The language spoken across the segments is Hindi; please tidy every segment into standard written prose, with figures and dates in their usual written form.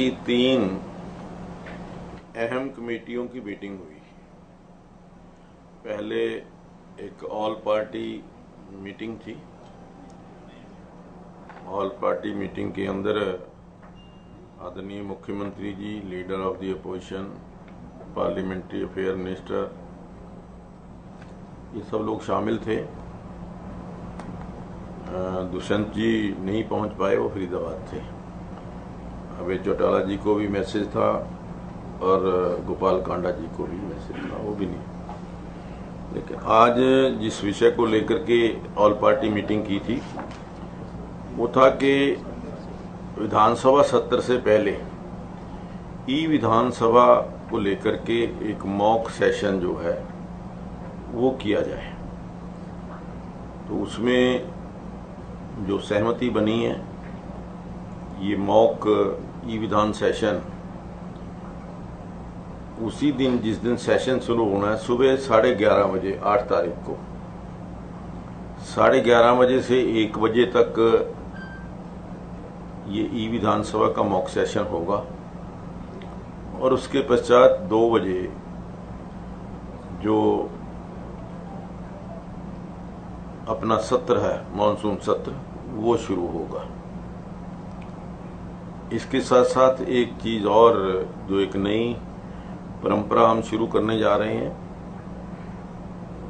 की 3 अहम कमेटियों की मीटिंग हुई। पहले एक ऑल पार्टी मीटिंग थी। ऑल पार्टी मीटिंग के अंदर आदरणीय मुख्यमंत्री जी, leader of the opposition, parliamentary affair minister, ये सब लोग शामिल थे। दुष्यंत जी नहीं पहुंच पाए, वो फरीदाबाद थे। अभय चौटाला जी को भी मैसेज था और गोपाल कांडा जी को भी मैसेज था, वो भी नहीं। लेकिन आज जिस विषय को लेकर के ऑल पार्टी मीटिंग की थी वो था कि विधानसभा सत्र से पहले ई विधानसभा को लेकर के एक मॉक सेशन जो है वो किया जाए। तो उसमें जो सहमति बनी है, ये मॉक ई विधान सेशन उसी दिन जिस दिन सेशन शुरू होना है, सुबह 11:30 बजे 8 तारीख को 11:30 बजे से 1 बजे तक ये ई विधानसभा का मॉक सेशन होगा और उसके पश्चात 2 बजे जो अपना सत्र है, मानसून सत्र, वो शुरू होगा। इसके साथ साथ एक चीज और, जो एक नई परंपरा हम शुरू करने जा रहे हैं।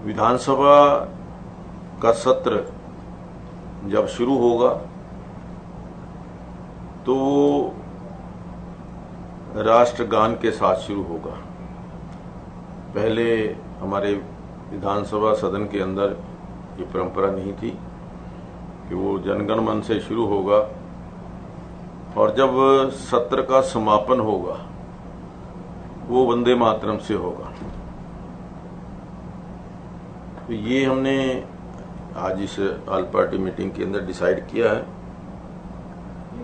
विधानसभा का सत्र जब शुरू होगा तो राष्ट्रगान के साथ शुरू होगा। पहले हमारे विधानसभा सदन के अंदर ये परंपरा नहीं थी कि वो जनगण मन से शुरू होगा और जब सत्र का समापन होगा वो वंदे मातरम से होगा। तो ये हमने आज इस ऑल पार्टी मीटिंग के अंदर डिसाइड किया है।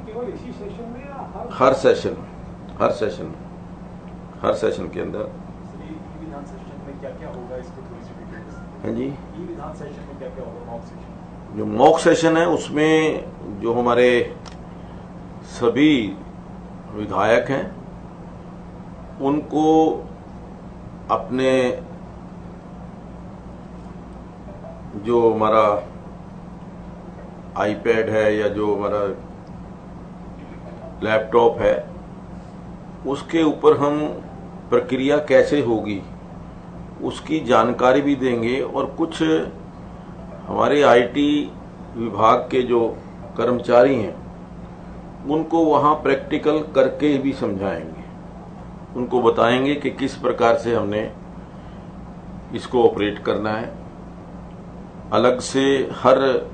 केवल इसी सेशन में या हर सेशन के अंदर। विधान सेशन में क्या-क्या होगा, इसको थोड़ी सी डिटेल्स। हाँ जी, विधान सेशन में क्या-क्या होगा? मॉक सेशन, जो मॉक सेशन है उसमें जो हमारे सभी विधायक हैं उनको अपने जो हमारा आईपैड है या जो हमारा लैपटॉप है उसके ऊपर हम प्रक्रिया कैसे होगी उसकी जानकारी भी देंगे और कुछ हमारे आईटी विभाग के जो कर्मचारी हैं उनको वहां प्रैक्टिकल करके भी समझाएंगे। उनको बताएंगे कि किस प्रकार से हमने इसको ऑपरेट करना है। अलग से हर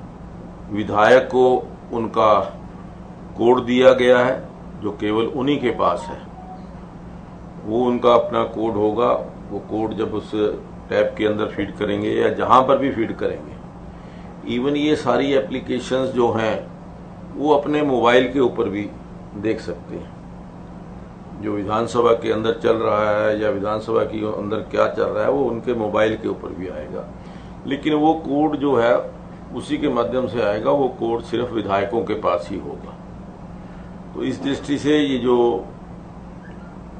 विधायक को उनका कोड दिया गया है जो केवल उन्हीं के पास है। वो उनका अपना कोड होगा। वो कोड जब उस टैब के अंदर फीड करेंगे या जहां पर भी फीड करेंगे, इवन ये सारी एप्लीकेशंस जो हैं वो अपने मोबाइल के ऊपर भी देख सकते हैं। जो विधानसभा के अंदर चल रहा है या विधानसभा के अंदर क्या चल रहा है वो उनके मोबाइल के ऊपर भी आएगा। लेकिन वो कोड जो है उसी के माध्यम से आएगा। वो कोड सिर्फ विधायकों के पास ही होगा। तो इस दृष्टि से ये जो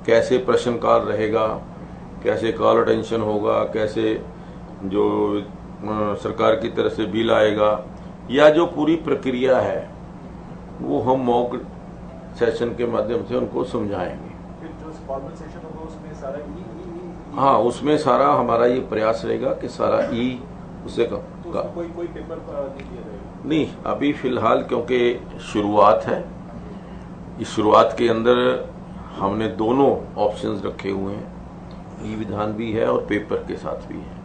कैसे प्रश्नकाल रहेगा, कैसे कॉल अटेंशन होगा, कैसे जो सरकार की तरफ से बिल आएगा, या जो पूरी प्रक्रिया है वो हम मॉक सेशन के माध्यम से उनको समझाएंगे। फिर जो फॉर्मल सेशन होगा उसमें सारा हाँ, उसमें सारा हमारा ये प्रयास रहेगा कि सारा उसे तो कोई पेपर नहीं दिया जाएगा? नहीं, अभी फिलहाल क्योंकि शुरुआत है, इस शुरुआत के अंदर हमने दोनों ऑप्शंस रखे हुए हैं, ई विधान भी है और पेपर के साथ भी है।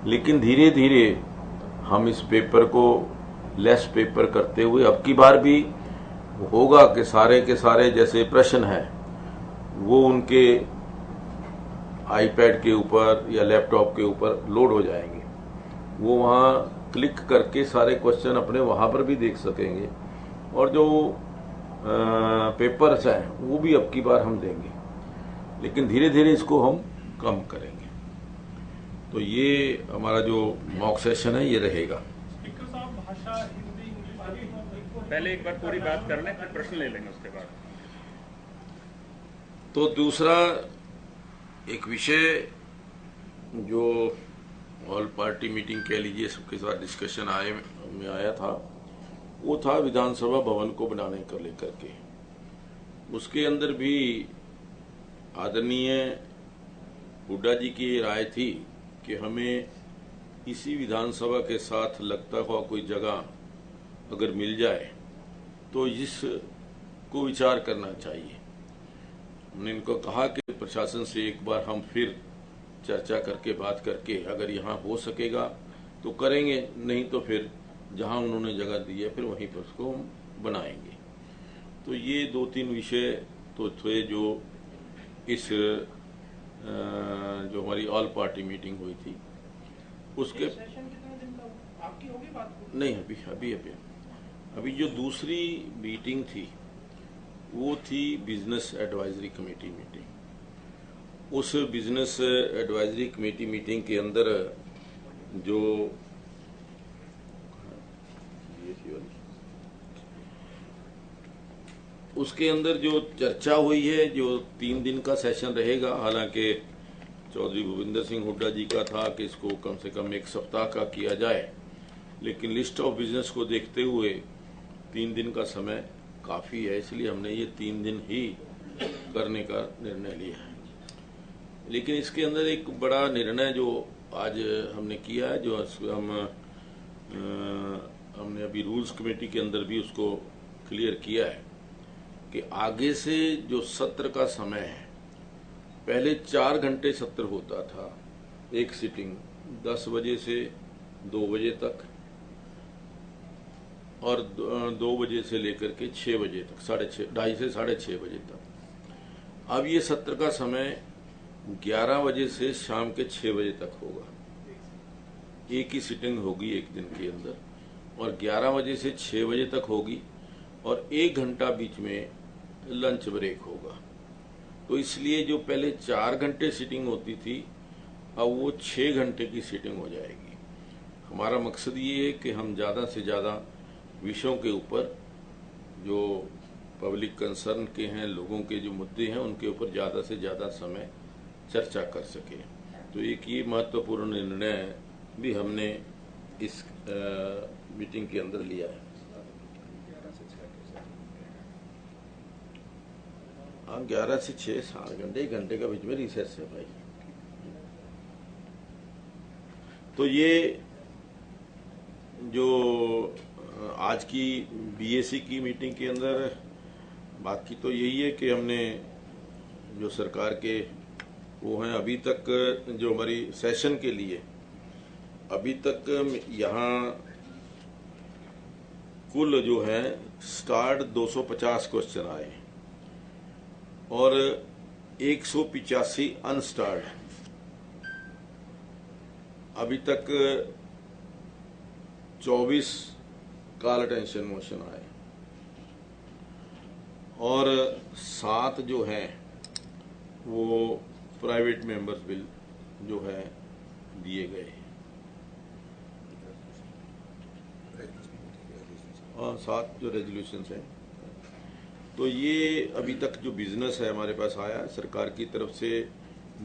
लेकिन धीरे धीरे हम इस पेपर को लेस पेपर करते हुए अब की बार भी होगा कि सारे के सारे जैसे प्रश्न हैं वो उनके आईपैड के ऊपर या लैपटॉप के ऊपर लोड हो जाएंगे। वो वहाँ क्लिक करके सारे क्वेश्चन अपने वहाँ पर भी देख सकेंगे और जो पेपर्स हैं वो भी अब की बार हम देंगे। लेकिन धीरे धीरे इसको हम कम करेंगे। तो ये हमारा जो मॉक सेशन है ये रहेगा। स्पीकर साहब, भाषा हिंदी इंग्लिश पहले एक बार पूरी बात कर लें, फिर प्रश्न ले लेंगे उसके बाद। तो दूसरा एक विषय जो ऑल पार्टी मीटिंग कह लीजिए सबके साथ डिस्कशन में आया था, वो था विधानसभा भवन को बनाने को लेकर के। उसके अंदर भी आदरणीय हुड्डा जी की राय थी कि हमें इसी विधानसभा के साथ लगता हुआ कोई जगह अगर मिल जाए तो इसको विचार करना चाहिए। हमने इनको कहा कि प्रशासन से एक बार हम फिर चर्चा करके बात करके अगर यहाँ हो सकेगा तो करेंगे, नहीं तो फिर जहाँ उन्होंने जगह दी है फिर वहीं पर उसको हम बनाएंगे। तो ये 2-3 विषय तो थे जो इस जो हमारी ऑल पार्टी मीटिंग हुई थी उसके सेशन कितने दिन का आपकी होगी बात? नहीं, अभी जो दूसरी मीटिंग थी वो थी बिजनेस एडवाइजरी कमेटी मीटिंग। उस बिजनेस एडवाइजरी कमेटी मीटिंग के अंदर जो उसके अंदर जो चर्चा हुई है, जो 3 दिन का सेशन रहेगा, हालांकि चौधरी भूपेंद्र सिंह हुड्डा जी का था कि इसको कम से कम 1 सप्ताह का किया जाए, लेकिन लिस्ट ऑफ बिजनेस को देखते हुए 3 दिन का समय काफी है, इसलिए हमने ये 3 दिन ही करने का निर्णय लिया है। लेकिन इसके अंदर एक बड़ा निर्णय जो आज हमने किया है, जो हमने अभी रूल्स कमेटी के अंदर भी उसको क्लियर किया है कि आगे से जो सत्र का समय है, पहले 4 घंटे सत्र होता था, एक सिटिंग 10 बजे से 2 बजे तक और 2 बजे से लेकर के 6 बजे तक, 2:30 से 6:30 बजे तक। अब ये सत्र का समय 11 बजे से शाम के 6 बजे तक होगा। एक ही सिटिंग होगी एक दिन के अंदर, और 11 बजे से 6 बजे तक होगी और 1 घंटा बीच में लंच ब्रेक होगा। तो इसलिए जो पहले 4 घंटे सिटिंग होती थी, अब वो 6 घंटे की सिटिंग हो जाएगी। हमारा मकसद ये है कि हम ज़्यादा से ज़्यादा विषयों के ऊपर जो पब्लिक कंसर्न के हैं, लोगों के जो मुद्दे हैं, उनके ऊपर ज़्यादा से ज़्यादा समय चर्चा कर सकें। तो एक ये महत्वपूर्ण निर्णय भी हमने इस मीटिंग के अंदर लिया है। 11 से 6 7 घंटे, 1 घंटे का बीच में रिसेस है भाई। तो ये जो आज की बीएसी की मीटिंग के अंदर बाकी तो यही है कि हमने जो सरकार के वो हैं, अभी तक जो हमारी सेशन के लिए अभी तक यहाँ कुल जो है स्टार्ट 250 क्वेश्चन आए और 185 अनस्टार्ड। अभी तक 24 कॉल अटेंशन मोशन आए और 7 जो है वो प्राइवेट मेंबर्स बिल जो है दिए गए और 7 जो रेजोल्यूशंस हैं। तो ये अभी तक जो बिजनेस है हमारे पास आया, सरकार की तरफ से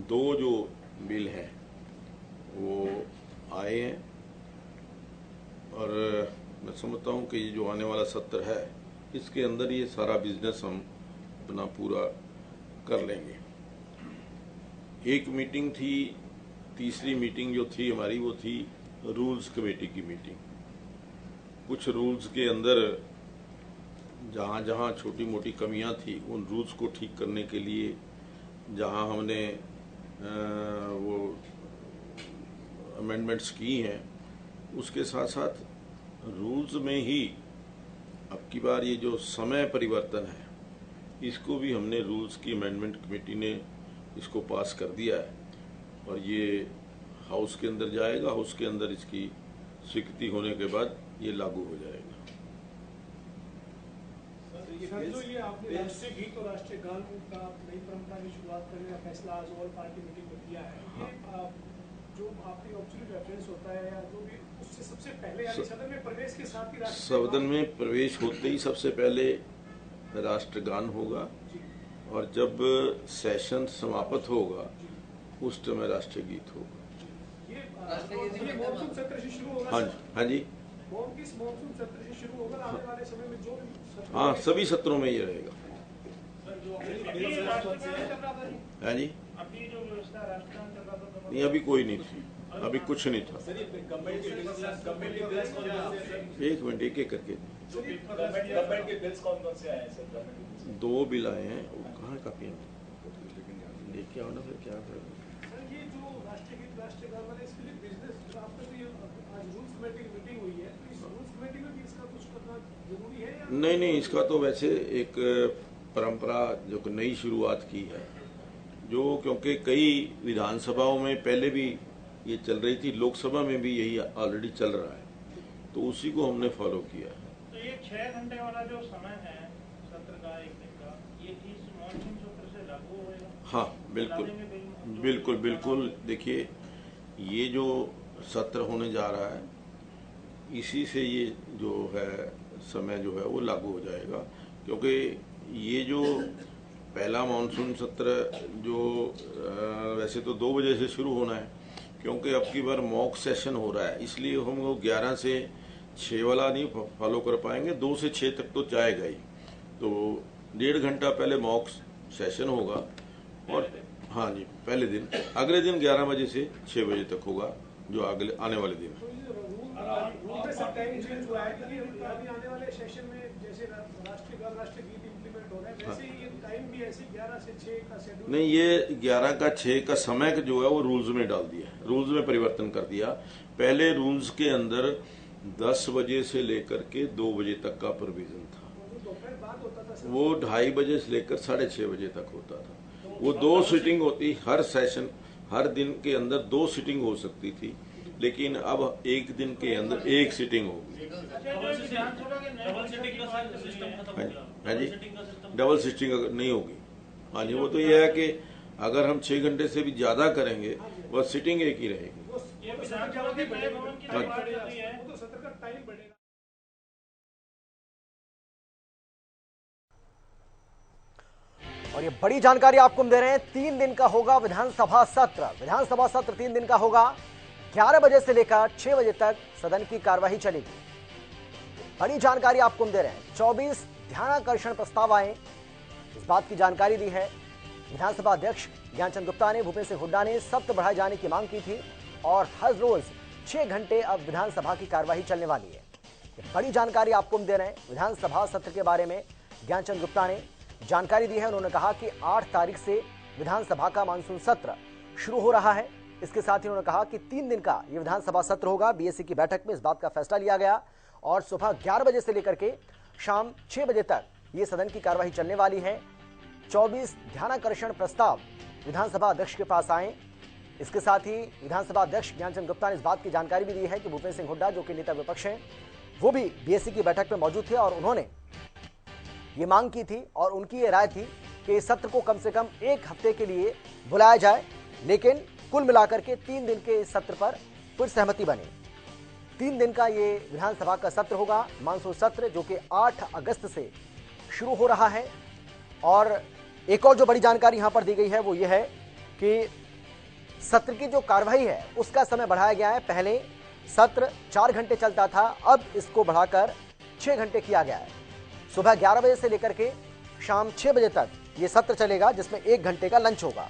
2 जो बिल हैं वो आए हैं और मैं समझता हूँ कि ये जो आने वाला सत्र है इसके अंदर ये सारा बिजनेस हम अपना पूरा कर लेंगे। एक मीटिंग थी, तीसरी मीटिंग जो थी हमारी वो थी रूल्स कमेटी की मीटिंग। कुछ रूल्स के अंदर जहाँ जहाँ छोटी मोटी कमियां थी उन रूल्स को ठीक करने के लिए जहाँ हमने वो अमेंडमेंट्स की हैं, उसके साथ साथ रूल्स में ही अब की बार ये जो समय परिवर्तन है इसको भी हमने रूल्स की अमेंडमेंट कमेटी ने इसको पास कर दिया है और ये हाउस के अंदर जाएगा। हाउस के अंदर इसकी स्वीकृति होने के बाद ये लागू हो जाएगा। सर, जो ये आपने राष्ट्रीय गीत और राष्ट्रीय गान का नई परंपरा की शुरुआत करने का फैसला आज ऑल पार्टी मीटिंग में किया है, ये जो आपकी ऑब्जर्व रेफरेंस होता है या जो भी उससे सबसे पहले सदन में प्रवेश के साथ ही सदन में प्रवेश होते ही सबसे पहले राष्ट्रगान होगा और जब सेशन समाप्त होगा उस समय राष्ट्रीय गीत होगा। ये मॉनसून सत्र से शुरू होगा। हाँ जी, हाँ जी, मॉनसून सत्र से शुरू होगा, आने वाले समय में जो भी हाँ, सभी सत्रों में ये रहेगा। हाँ जी, अभी जो व्यवस्था राष्ट्रगान चल रहा था नहीं अभी कोई नहीं थी, अभी कुछ नहीं था। एक मिनट, एक एक करके। दो बिल आए हैं, वो कहाँ काफी लेके आओ ना, फिर क्या करें। ये जो राष्ट्रीय गीत राष्ट्रीय गान वाले इसके लिए बिजनेस आपका तो ये आज रूल्स कमेटी की मीटिंग हुई है, तो इस रूल्स कमेटी में भी इसका कुछ करना जरूरी है या नहीं नहीं, इसका तो वैसे एक परंपरा जो नई शुरुआत की है, जो क्योंकि कई विधानसभाओं में पहले भी ये चल रही थी, लोकसभा में भी यही ऑलरेडी चल रहा है, तो उसी को हमने फॉलो किया है। तो ये 6 घंटे वाला जो समय है सत्र का, एक दिन का, ये इस मॉनसून सत्र से लागू होगा? हाँ बिल्कुल बिल्कुल बिल्कुल। देखिए, ये जो सत्र होने जा रहा है, इसी से ये जो है समय जो है वो लागू हो जाएगा, क्योंकि ये जो पहला मानसून सत्र जो वैसे तो 2 बजे से शुरू होना है, क्योंकि अब की बार मॉक सेशन हो रहा है, इसलिए हम वो 11 से 6 वाला नहीं फॉलो कर पाएंगे, 2 से 6 तक तो जाएगा ही। तो 1.5 घंटा पहले मॉक सेशन होगा, और हाँ जी, पहले दिन, अगले दिन 11 बजे से 6 बजे तक होगा, जो अगले आने वाले दिन। रूल में सब टाइम चेंज हुआ है, क्योंकि अभी आने वाले सेशन में जैसे राष्ट्रीय गान राष्ट्रीय गीत इम्प्लीमेंट हो रहा है, वैसे ही ये टाइम भी ऐसे 11 से 6 का शेड्यूल नहीं, ये 11 का 6 का समय का जो है वो रूल्स में डाल दिया, रूल्स में परिवर्तन कर दिया। पहले रूल्स के अंदर 10 बजे से लेकर के 2 बजे तक का प्रोविजन था, दोपहर बाद होता था, वो 2:30 बजे से लेकर 6:30 बजे तक होता था। वो 2 सीटिंग होती, हर सेशन हर दिन के अंदर 2 सीटिंग हो सकती थी, लेकिन अब एक दिन के अंदर 1 सीटिंग होगी। हाँ जी, डबल सीटिंग नहीं होगी। हाँ जी, वो तो ये है कि अगर हम 6 घंटे से भी ज्यादा करेंगे, वह सीटिंग एक ही रहेगी। वो तो सत्र का टाइम बढ़ेगा। और ये बड़ी जानकारी आपको हम दे रहे हैं, 3 दिन का होगा विधानसभा सत्र। विधानसभा सत्र 3 दिन का होगा, 11 बजे से लेकर 6 बजे तक सदन की कार्यवाही चलेगी। बड़ी जानकारी आपको हम दे रहे हैं, 24 ध्यानाकर्षण प्रस्ताव आए, इस बात की जानकारी दी है। विधानसभा अध्यक्ष ज्ञानचंद गुप्ता ने भूपेन्द्र सिंह हुड्डा ने सत्र बढ़ाए जाने की मांग की थी, और हर रोज 6 घंटे अब विधानसभा की कार्यवाही चलने वाली है। बड़ी जानकारी आपको हम दे रहे हैं विधानसभा सत्र के बारे में। ज्ञानचंद गुप्ता ने जानकारी दी है, उन्होंने कहा कि 8 तारीख से विधानसभा का मानसून सत्र शुरू हो रहा है। इसके साथ ही उन्होंने कहा कि 3 दिन का यह विधानसभा सत्र होगा। बीएससी की बैठक में इस बात का फैसला लिया गया, और सुबह 11 बजे से लेकर के शाम 6 बजे तक ये सदन की कार्यवाही चलने वाली है। 24 ध्यानाकर्षण प्रस्ताव विधानसभा अध्यक्ष के पास आए। इसके साथ ही विधानसभा अध्यक्ष ज्ञानचंद गुप्ता ने इस बात की जानकारी भी दी है कि भूपेन्द्र सिंह हुड्डा, जो कि नेता विपक्ष हैं, वो भी बीएससी की बैठक में मौजूद थे, और उन्होंने ये मांग की थी, और उनकी ये राय थी कि इस सत्र को कम से कम 1 हफ्ते के लिए बुलाया जाए, लेकिन कुल मिलाकर के 3 दिन के इस सत्र पर फिर सहमति बनी। 3 दिन का ये विधानसभा का सत्र होगा, मानसून सत्र, जो कि 8 अगस्त से शुरू हो रहा है। और एक और जो बड़ी जानकारी यहां पर दी गई है वो ये है कि सत्र की जो कार्यवाही है उसका समय बढ़ाया गया है। पहले सत्र 4 घंटे चलता था, अब इसको बढ़ाकर 6 घंटे किया गया है। सुबह 11 बजे से लेकर के शाम 6 बजे तक ये सत्र चलेगा, जिसमें 1 घंटे का लंच होगा।